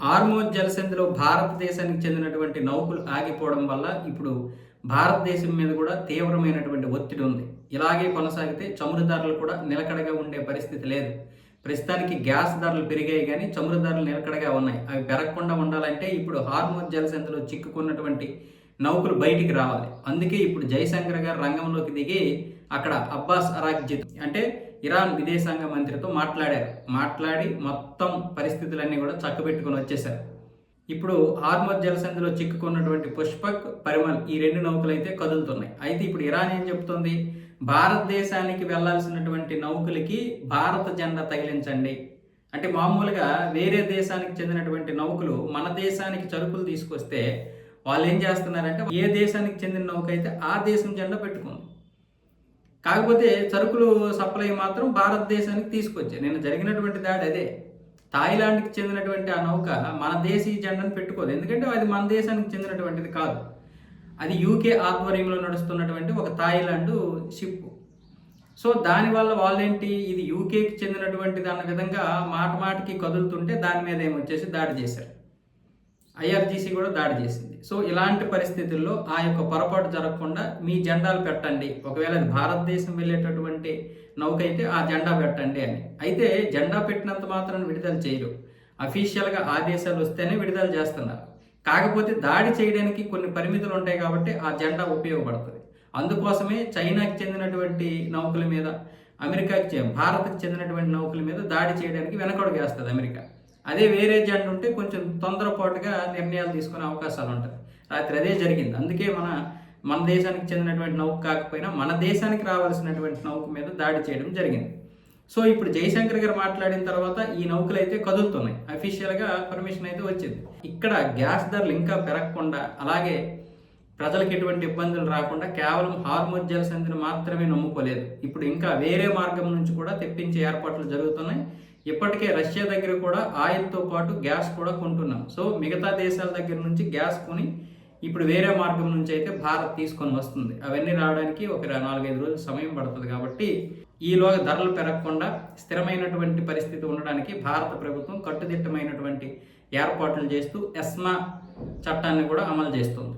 Hormuz జలసంధిలో భారతదేశానికి చెందినటువంటి నౌకలు ఆగిపోవడం వల్ల ఇప్పుడు భారతదేశం మీద కూడా తీవ్రమైనటువంటి ఒత్తిడి ఉంది. ఇలాగే కొనసాగితే చమురు ధరలు కూడా నిలకడగా ఉండే పరిస్థితి లేదు. ప్రస్తుతానికి గ్యాస్ ధరలు పెరిగాయి కానీ చమురు ధరలు నిలకడగా ఉన్నాయి. అవి పెరగకుండా ఉండాలంటే ఇప్పుడు హార్మోజ్ జలసంధిలో చిక్కుకున్నటువంటి నౌకలు బయటికి రావాలి. అందుకే ఇప్పుడు జయశంకర్ గారు రంగంలోకి దిగి అక్కడ అబ్బాస్ అరాగ్జీ అంటే ఇరాన్ విదేశాంగ మంత్రితో మాట్లాడి మొత్తం పరిస్థితులన్నీ కూడా చక్కబెట్టుకొని వచ్చేశారు. ఇప్పుడు హార్మోజ్ జలసంధిలో చిక్కుకున్నటువంటి పుష్పక్, పరిమల్ ఈ రెండు నౌకలు అయితే కదులుతున్నాయి. అయితే ఇప్పుడు ఇరాన్ ఏం చెప్తుంది, భారతదేశానికి వెళ్లాల్సినటువంటి నౌకలకి భారత జెండా తగిలించండి. అంటే మామూలుగా వేరే దేశానికి చెందినటువంటి నౌకలు మన దేశానికి సరుకులు తీసుకొస్తే వాళ్ళు ఏం చేస్తున్నారంటే ఏ దేశానికి చెందిన నౌక అయితే ఆ దేశం జెండా పెట్టుకుంది. కాకపోతే సరుకులు సప్లై మాత్రం భారతదేశానికి తీసుకొచ్చాయి. నేను జరిగినటువంటి దాడి అదే. థాయిలాండ్కి చెందినటువంటి ఆ నౌక మన దేశీయ జెండాను పెట్టుకోదు. ఎందుకంటే అది మన దేశానికి చెందినటువంటిది కాదు. అది యూకే ఆధ్వర్యంలో నడుస్తున్నటువంటి ఒక థాయిలాండ్ షిప్. సో దానివల్ల వాళ్ళేంటి, ఇది యూకేకి చెందినటువంటిది అన్న విధంగా మాటికి కదులుతుంటే దాని మీద ఏమొచ్చేసి దాడి చేశారు. ఐఆర్జీసీ కూడా దాడి చేసింది. సో ఇలాంటి పరిస్థితుల్లో ఆ యొక్క పొరపాటు జరగకుండా మీ జెండాలు పెట్టండి, ఒకవేళ అది భారతదేశం వెళ్ళేటటువంటి నౌక అయితే ఆ జెండా పెట్టండి అని. అయితే జెండా పెట్టినంత మాత్రం విడుదల చేయరు. అఫీషియల్గా ఆదేశాలు వస్తేనే విడుదల చేస్తున్నారు. కాకపోతే దాడి చేయడానికి కొన్ని పరిమితులు ఉంటాయి కాబట్టి ఆ జెండా ఉపయోగపడుతుంది. అందుకోసమే చైనాకి చెందినటువంటి నౌకల మీద, భారత్కి చెందినటువంటి నౌకల మీద దాడి చేయడానికి వెనకడుగు వేస్తుంది అమెరికా. అదే వేరే జెండా ఉంటే కొంచెం తొందరపాటుగా నిర్ణయాలు తీసుకునే అవకాశాలు ఉంటాయి. రాత్రి అదే జరిగింది. అందుకే మన దేశానికి చెందినటువంటి నౌక కాకపోయినా మన దేశానికి రావాల్సినటువంటి నౌక మీద దాడి చేయడం జరిగింది. సో ఇప్పుడు జయశంకర్ గారు మాట్లాడిన తర్వాత ఈ నౌకలు అయితే కదులుతున్నాయి. అఫీషియల్గా పర్మిషన్ అయితే వచ్చింది. ఇక్కడ గ్యాస్ ధరలు ఇంకా పెరగకుండా, అలాగే ప్రజలకు ఎటువంటి ఇబ్బందులు రాకుండా కేవలం హార్మోజ్ జలసంధిని మాత్రమే నమ్ముకోలేదు. ఇప్పుడు ఇంకా వేరే మార్గం నుంచి కూడా తెప్పించే ఏర్పాట్లు జరుగుతున్నాయి. ఇప్పటికే రష్యా దగ్గర కూడా ఆయిల్తో పాటు గ్యాస్ కూడా కొంటున్నాం. సో మిగతా దేశాల దగ్గర నుంచి గ్యాస్ కొని ఇప్పుడు వేరే మార్గం నుంచి అయితే భారత్ తీసుకొని వస్తుంది. అవన్నీ రావడానికి ఒక 4-5 రోజులు సమయం పడుతుంది. కాబట్టి ఈలోగా ధరలు పెరగకుండా స్థిరమైనటువంటి పరిస్థితి ఉండడానికి భారత ప్రభుత్వం కట్టుదిట్టమైనటువంటి ఏర్పాట్లు చేస్తూ ఎస్మా చట్టాన్ని కూడా అమలు చేస్తుంది.